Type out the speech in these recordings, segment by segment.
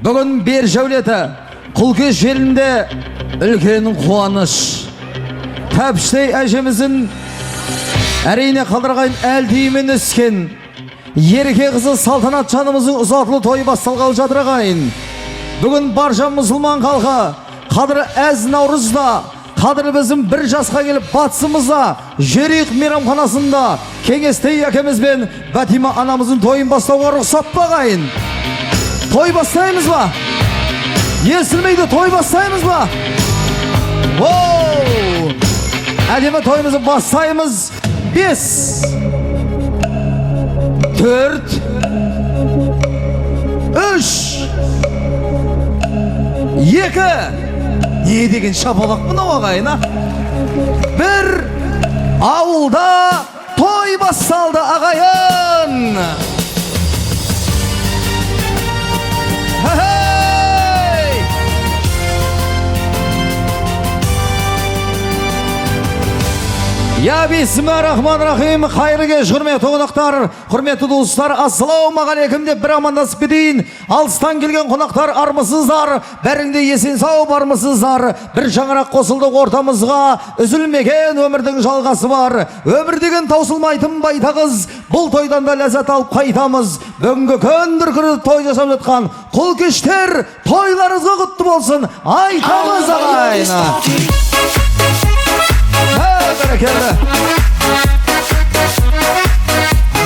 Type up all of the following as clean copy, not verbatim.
Bugün bir jövleti Kulkeş yerinde ülkenin kuanış. Tepştey әжемізin әрейне қалдырған әлдеймен өскен ерке қызы салтанат жанымыздың ұзатылы тойы басталғалы жадырағайын. Бүгін барша мұсылман халқы қадірі әз наурызда, қадірі біздің бір жасқа келіп батысымызда Жерик мейрамханасында Кеңестей әкемізбен Бәтима анамыздың тойын бастауға рұқсат бағайын. Той бастаймыз ба? Естілмейді, той бастаймыз ба? Әдемі тойымызы бастаймыз. 5 4 3 2 не деген шапалақ мынау ағайын, а? 1 ауылда той басталды ағайын. Я бисмиллахир-рахманир-рахим. Хайырлы кеш, құрметті қонақтар, құрметті достар, ассалаумағалейкум деп бір амандасып кетейін. Алыстан келген қонақтар, армысыздар, бәріңде есен сау бармысыздар. Bir жаңарақ қосылды ортамызға, үзілмеген өмірдің жалғасы бар. Өмір деген таусылмайтын байтағыз, бұл тойдан да ләззат алып қайтамыз. Бүгінгі күн дүркірі той жасап жатқан Құлкештер, тойларыңызға құтты болсын, айтамыз ағайын.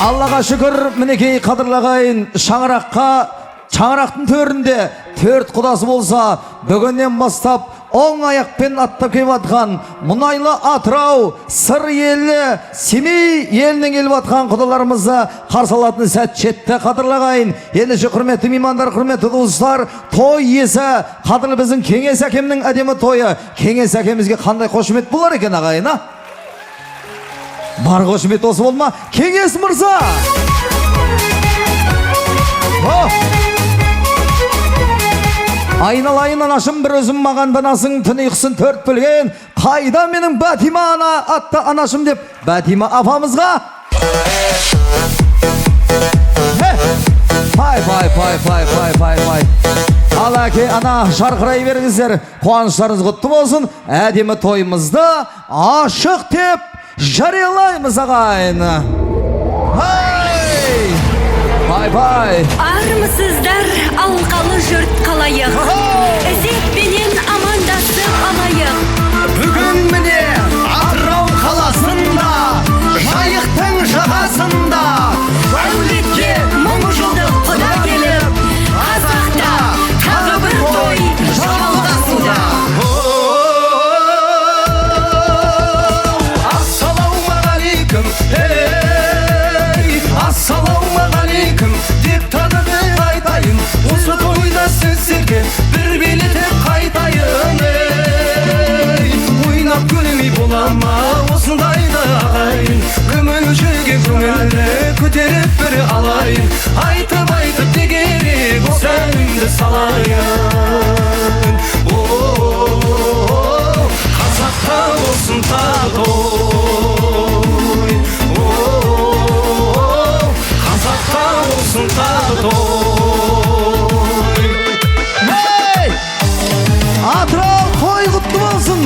Аллаға шүкір, мінекей қадырлағайын, шаңырақтың төрінде 4 құдасы болса, бүгіннен бастап оң аяқпен аттап кеп атқан мұнайлы Атырау, Сыр елі, Семей елінің еліп атқан құдаларымызды қарсы алатын сәт жетті қадырлағайын. Ендеше құрметті меймандар, құрметті достар, той иесі қадірлі біздің Кеңес әкемнің әдемі тойы. Кеңес әкемізге қандай қошемет болар екен ағайын, а? Бар қошемет осы болма, Кеңес мырза! Айналайын анашым, бір өзім маған данасың, түн ұйқысын 4 бөлген. Қайда менің Бәтима ана атты анашым деп Бәтима апамызға. Пай. Ал әке, ана шарқырай беріңіздер. Қуаныштарыңыз құтты болсын. Әдемі тойымызды ашық деп жариялаймыз ағайын. Пай. Армысыздар, алқалы жұрт қалайық. Ізетпенен амандасып алайық. Бүгін міне Атырау қаласында, жайықтың жағасында, Әулетке мың жылдық құда келіп, Қазақта тағы бір той жалғасуда. Ассалаумағалейкум, ассалаумағалейкум деп танып айтайын. Осы тойда сіздерге бір билетіп қайтайын. Ойнап күлмей бола ма осындайда ағайын? Көңіл жүрген көңілді көтеріп бір алайын. Айтып не керек осы әнімді салайын. Қазақта болсын тағы той, Қазақта болсын тағы той. Атырау той құтты болсын.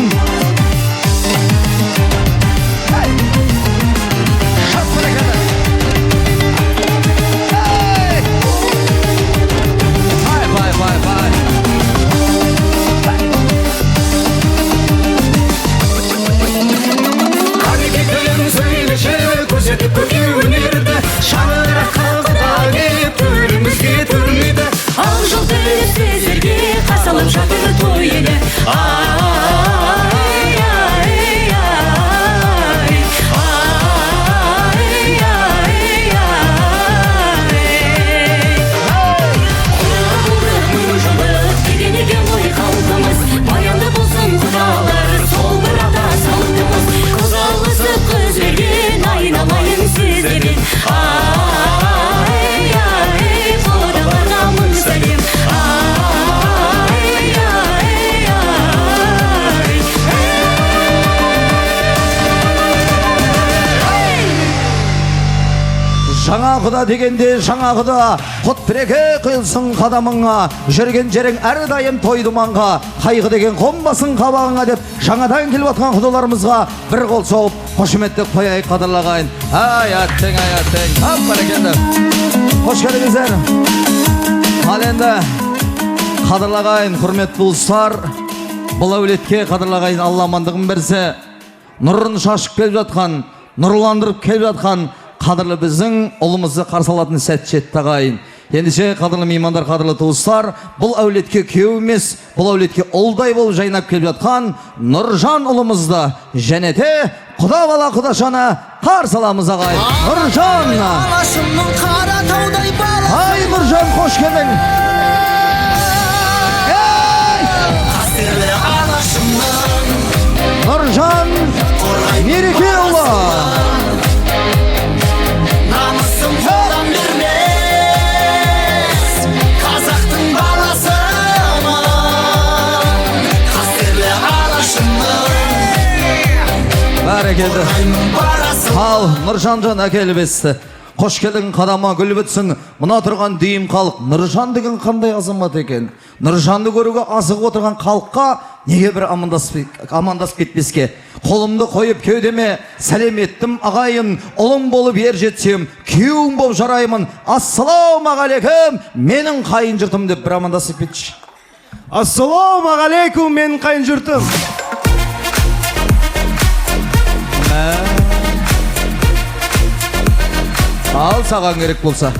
Пай. жаңағыда дегенде жаңағыда құт біреке қиылсын қадамыңа, жүрген жерің әрдайым той думанға, қайғы деген қонбасын қабағыңа деп жаңадан келіп жатқан құдаларымызға бір қол соғып қошеметтеп қояйық қадырлағайын. Ай аттың, ап бәрекелді. Қош келдіңіздер. Ал енді қадырлағайын, құрметті достар, бұл әулетке қадырлағайын Алла амандығын берсе, нұрын шашып келіп жатқан, нұрландырып келіп жатқан қадірлі біздің ұлымызды қарсы алатын сәт жетті ағайын. Ендеше қадірлі меймандар, қадірлі туыстар, бұл әулетке күйеу емес, бұл әулетке ұлдай болып жайнап келіп жатқан Нұржан ұлымызды жәнете құда бала құдашаны қарсы аламыз ағайын. Нұржан! Ай Нұржан, қош келдің! Нұржан мереке ұлы! Намысым қолдан бермес, қазақтың баласымын, қастерлі алашымын. Бәрекелді. Ал Нұржан әкеліп есті. Қош келдің, қадама гүл бітсін. Мұна тұрған дейім халық, Нұржан деген қандай азамат екен. Нұржанды көруге азығып отырған халыққа неге бір амандасып кетпеске. Қолымды қойып кеудеме сәлем еттім ағайын, ұлым болып ер жетсем, күйеуім болып жараймын. Ассалаумағалейкум, менің қайын жұртым деп бір амандасып кетші. Ассалаумағалейкум, менің қайын жұртым. Ал саған керек болса.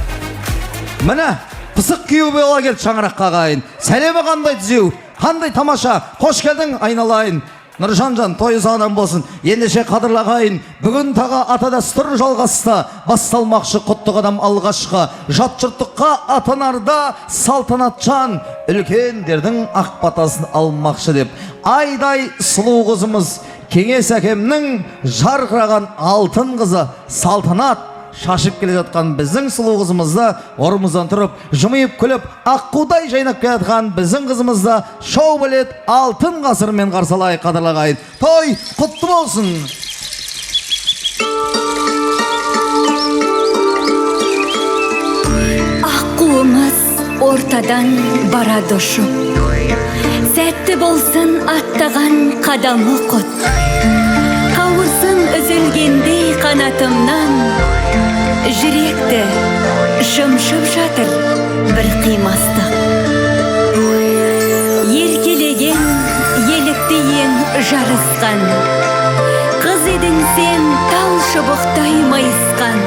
Міне, пысық күйеу бола келді шаңыраққа ағайын. Сәлемі қандай түзеу, қандай тамаша. Қош келдің айналайын. Нұржан, тойы сағынан болсын. Ендеше қадірлі ағайын, бүгін таға ата дәстүр жалғасты. Басталмақшы құтты қадам алғашқы. Жат жұрттыққа атанарда салтанатжан, үлкендердің ақ батасын алмақшы деп. Айдай сұлу қызымыз, Кеңес әкемнің жарқыраған алтын қызы Салтанат шашып келе жатқан біздің сұлу қызымызды орнымыздан тұрып, жымиып күліп, аққудай жайнап келе жатқан біздің қызымызды шоу білет алтын ғасырмен қарсы алайық қадірлі ағайын. Той құтты болсын. Аққуымыз ортадан барады ұшып, сәтті болсын аттаған қадамы құт. Қауырсын үзілгендей қанатымнан, жүректі шымшып жатыр бір қимастық. Еркелеген, елікті ең жарысқан, қыз едің сен тал шыбықтай майысқан.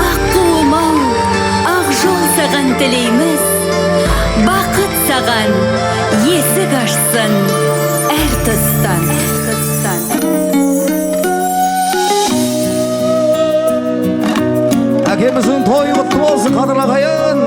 Аққуым-ау, ақ жол саған тілейміз, бақыт саған есік ашсын әр тұстан. Әкеміздің тойы құтты болсын қадірлі ағайын.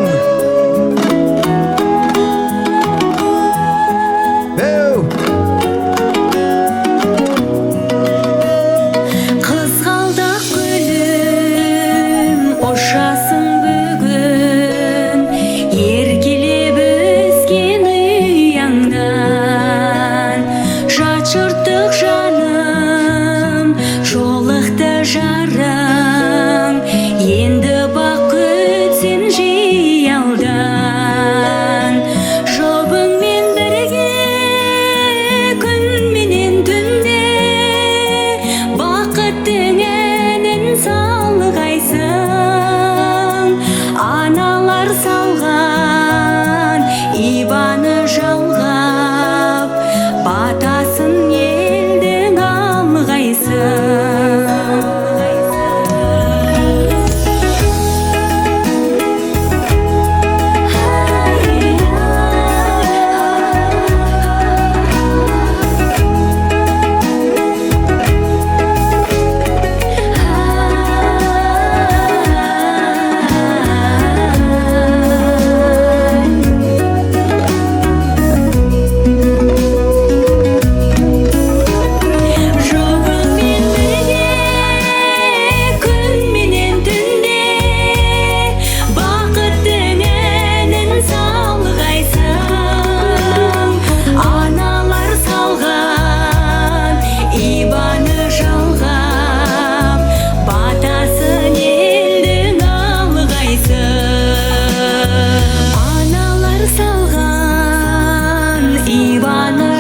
Қызғалдақ гүлім, ұшасың бүгін, еркелеп өскен ұяңнан. Жат жұрттық жаным, жолықты жарың, енді бақ күтсін жиі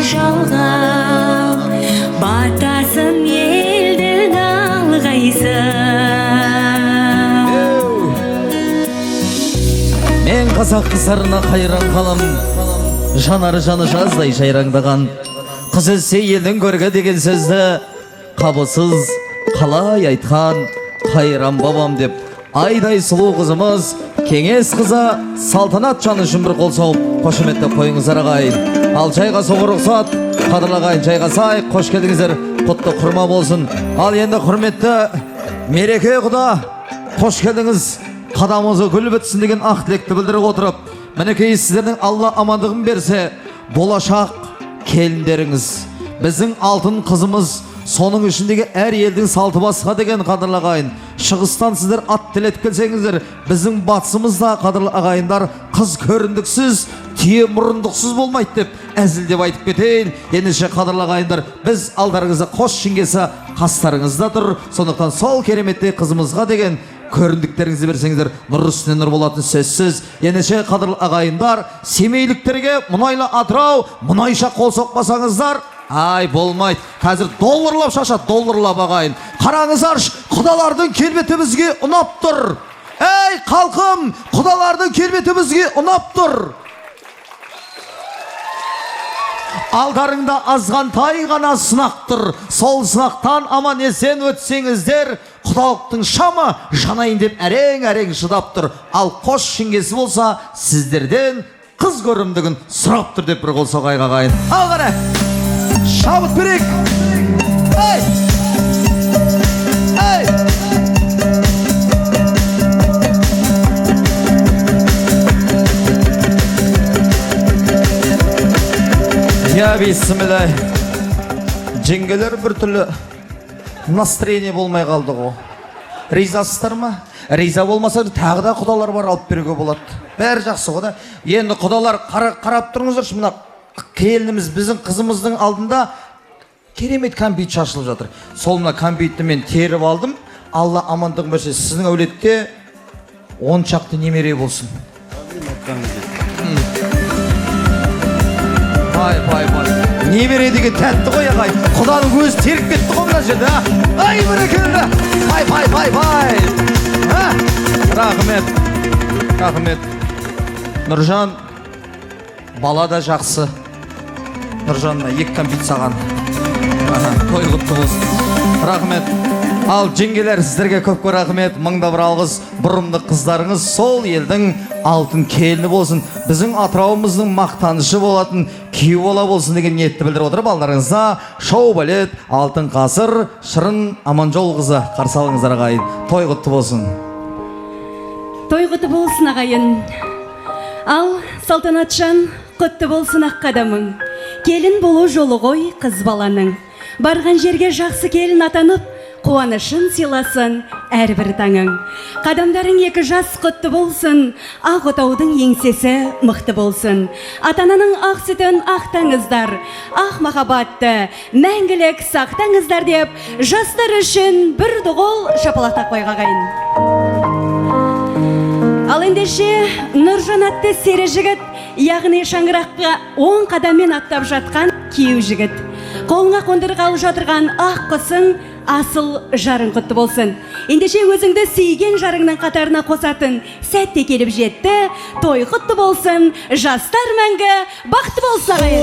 жалғап батасын елдің алғайсың. Мен қазақ қыздарына қайран қалам, жанары жаны жаздай жайраңдаған. Қыз ізсе елдің көрге деген сөзді қабысыз қалай айтқан қайран бабам деп. Айдай сұлу қызымыз кеңес қызы салтанат жаны үшін бір қол соғып қошеметтеп қойыңыздар ағайын. Ал жайға соғы рұқсат, қадірлі ағайын, жайғасайық, қош келдіңіздер, құтты құрма болсын. Ал енді құрметті мереке құда, қош келдіңіз, қадамыңызы гүл бітсін деген ақ тілекті білдіріп отырып, мінекей сіздердің Алла амандығын берсе, болашақ келіндеріңіз, біздің алтын қызымыз, соның ішіндегі әр елдің салты басқа деген қадірлі ағайын. Шығыстан сіздер ат тілетіп келсеңіздер, біздің батысымызда қадірлі ағайындар қыз көріндіксіз, тие мұрындықсыз болмайды деп әзілдеп айтып кетейін. Ендеше қадірлі ағайындар, біз алдарыңызда қос жеңгесі қастарыңызда тұр. Сондықтан сол кереметтей қызымызға деген көріндіктеріңізді берсеңіздер, нұр үстіне нұр болатын сөзсіз. Ендеше қадірлі ағайындар, семейліктерге мұнайлы Атырау, мұнайша қол соқпасаңыздар, ай болмайды. Қазір долларлап шашады, долларлап ағайын. Қараңыздаршы, құдалардың келбеті бізге ұнап тұр. Ей халқым, құдалардың келбеті бізге ұнап тұр. Алдарыңда азғантай ғана сынақ тұр. Сол сынақтан аман есен өтсеңіздер, құдалықтың шамы жанайын деп әрең-әрең шыдап тұр. Ал қош жеңгесі болса, сіздерден қыз көрімдігін сұрап тұр деп бір қол соғайық ағайын. Ал қара, шабыт берейік. Ей! Ей! Я бисмилlah. Жеңгелер бір түрлі настроение болмай қалды ғой. Ризасыздар ма? Риза болмаса тағы да құдалар бар, алып беруге болады. Бәрі жақсы ғой да. Енді құдалар қарап тұрыңыздаршы, мына келініміз біздің қызымыздың алдында керемет кәмпит шашылып жатыр. Сол мына кәмпитті мен теріп алдым. Алла амандығын берсе, сіздің әулетте 10 шақты немере болсын. Бай. Немере деген тәтті ғой ағай. Құданың өзі теріп кетті ғой мына жерде. Ай бәрекелді. Бай. Рахмет. Нұржан, бала да жақсы. Нұржанына 2 кәмпит саған. Той құтты болсын. Рахмет. Ал жеңгелер, сіздерге көп рахмет. Мыңда бір алғыс, бұрымды қыздарыңыз сол елдің алтын келіні болсын. Біздің Атырауымыздың мақтанышы болатын күйеу бала болсын деген ниетті білдіріп отырып, алдарыңызда шоу балет алтын қасыр Шырын Аманжол қызы қарсы алыңыздар ағайын. Той құтты болсын. Той құтты болсын ағайын. Ал Салтанатжан, құтты болсын ақ қадамың. Келін болу жолы ғой қыз баланың. Барған жерге жақсы келін атанып, қуанышын сыйласын әрбір таңың. Қадамдарың 2 жас құтты болсын, ақ отаудың еңсесі мықты болсын. Атананың ақ сүтін ақтаңыздар, ақ махаббатты мәңгілік сақтаңыздар деп, жастар үшін бір дұғыл шапалақтап қойға ағайын. Ал ендеше Нұржан атты сері жігіт, яғни шаңыраққа 10 қадаммен аттап жатқан күйеу жігіт. Қолыңа қондырғалы жатырған ақ құсың асыл жарың құтты болсын. Ендеше өзіңді сүйген жарыңның қатарына қосатын сәтте келіп жетті. Той құтты болсын, жастар мәңгі бақытты болсын ағайын.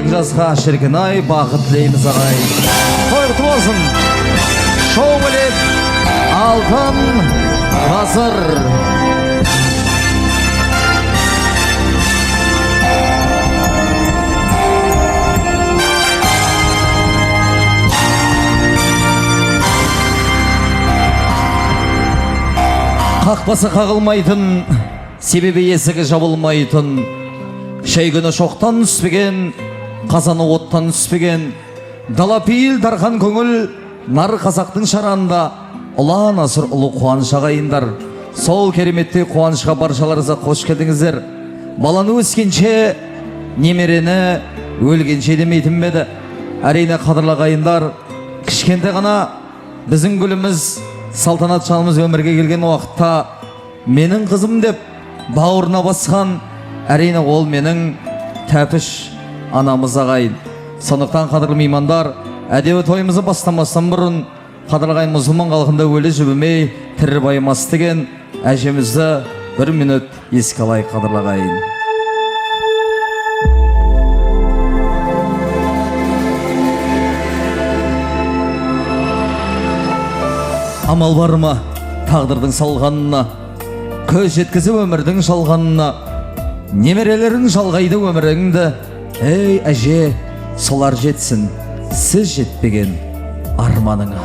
18 жасқа шіркін ай бақыт тілейміз ағай. Той құтты болсын. Шоу білет алтын ғасыр. Қақпасы қағылмайтын, себебі есігі жабылмайтын, шай күні шоқтан үспеген, қазаны оттан үспеген, дала пейіл дархан көңіл, нар қазақтың шаранда, ұлан асыр ұлы қуаныш ағайындар. Сол кереметте қуанышқа баршаларыңызға қош келдіңіздер. Баланы өскенше, немерені өлгенше демейтін беді. Әрине қадірлі ағайындар, кішкенте ғана біздің гүліміз салтанат шалымыз өмірге келген уақытта менің қызым деп бауырына басқан, әрине ол менің тәпіш анамыз ағайын. Сондықтан қадірлі меймандар, әдеуі тойымызы бастамастан бұрын қадірлі ағайын мұсылман халқында өлі жібімей тірі байымас деген әжемізді 1 минут еске алайық қадірлі ағайын. Амал бар ма тағдырдың салғанына, көз жеткізіп өмірдің жалғанына, немерелерің жалғайды өміріңді. Ей әже, солар жетсін, сіз жетпеген арманыңа.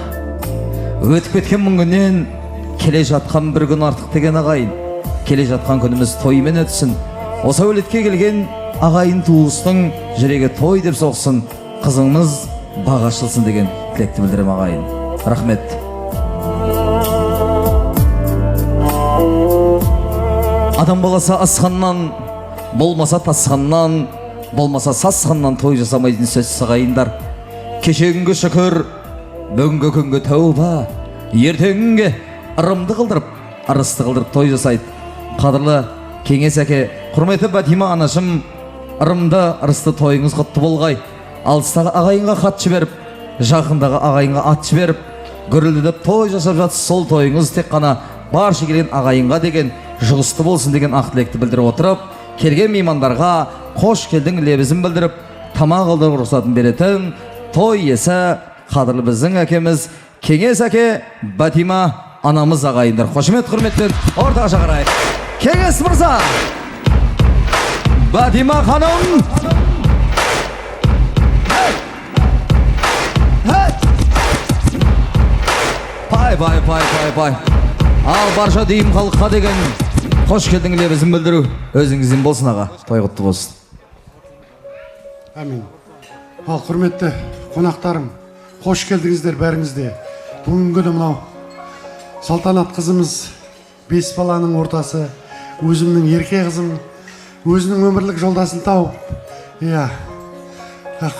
Өтіп кеткен мың күннен келе жатқан бір күн артық деген ағайын. Келе жатқан күніміз тоймен өтсін. Осы өлетке келген ағайын туыстың жүрегі той деп соқсын, қызыңыз бағашылсын деген тілекті білдірем ағайын. Рахмет. Адам баласы асқаннан, болмаса тасқаннан, болмаса сасқаннан той жасамайтын сөз ағайындар. Кешегінгі шүкір, бүгінгі күнге тәуба, ертеңге ырымды қылдырып, арысты қылдырып той жасайды. Қадірлі кеңес әке, құрметті Батима анашым, ырымды арысты тойыңыз құтты болғай. Алыстағы ағайынға хат жіберіп, жақындағы ағайынға ат жіберіп, гүрілдеп той жасап жатсыз. Сол тойыңыз тек қана баршы келген ағайынға деген жұғысты болсын деген ақ тілекті білдіріп отырып, келген меймандарға қош келдің лебізін білдіріп, тамақ алдырып рұқсатын беретін той иесі қадірлі біздің әкеміз Кеңес әке Батима анамыз ағайындар. Қошемет құрметпен ортаға шақырайық. Кеңес мырза, Батима ханым. Пай. Ал барша дейім халыққа деген қош келдің лебізін білдіру өзіңізден болсын аға. Той құтты болсын. Әмин. Ал құрметті қонақтарым, қош келдіңіздер бәріңізде. Бүгінгі күні мынау салтанат қызымыз, 5 баланың ортасы, өзімнің ерке қызым, өзінің өмірлік жолдасын тауып,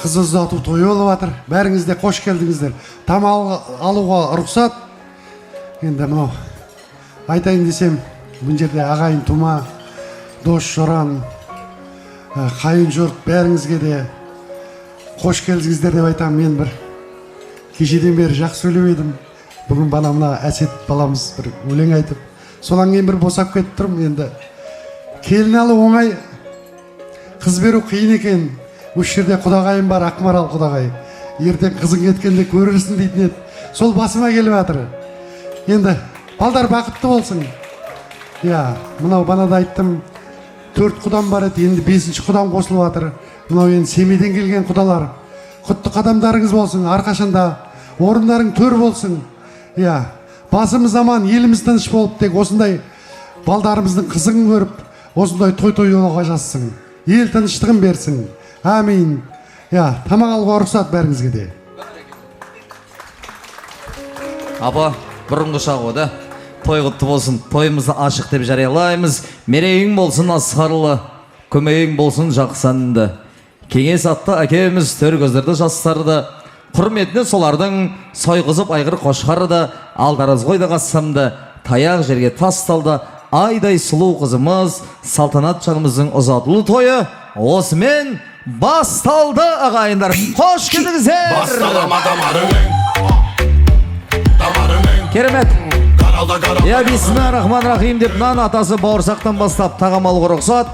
қыз ұзату тойы болып жатыр. Бәріңізде қош келдіңіздер. Тамақ алуға рұқсат. Енді мынау айтайын десем, бұл жерде ағайын тума, дос жоран, қайын жұрт бәріңізге де қош келдіңіздер деп айтам. Мен бір кешеден бері жақсы сөйлеп едім. Бүгін бана мына әсет баламыз бір өлең айтып, содан кейін бір босап кетіп тұрмын. Енді келін алу оңай, қыз беру қиын екен. Осы жерде құдағайым бар, Ақмарал құдағай. Ертең қызың кеткенде көрерсің дейтін еді. Сол басыма келіп жатыр. Енді балдар бақытты болсын. Мынау банада айттым, 4 құдам бар еді, енді 5-ші құдам қосылып жатыр. Мынау енді семейден келген құдалар. Құтты қадамдарыңыз болсын, арқашында орындарың төр болсын. Басымыз аман, еліміз тыныш болып, тек осындай балдарымыздың қызығын көріп, осындай той олуға жазсын. Ел тыныштығын берсін. Амин. Тамақ алуға рұқсат бәріңізге де. Апа, бұрынғы шағуды той құтты болсын. Тойымызды ашық деп жариялаймыз. Мерейің болсын асқарлы, көмейің болсын жақсанды. Кеңес атты әкеміз төр көздерді жастарды, құрметіне солардың сойғызып айғыр қошқарды, алдарыз қойды қассамды, таяқ жерге тасталды. Айдай сұлу қызымыз салтанат жанымыздың ұзатылу тойы осымен басталды ағайындар. Қош келдіңіздер. Керемет. Бисмиллахиррахманиррахим деп нан атасы бауырсақтан бастап тағам алуға рұқсат.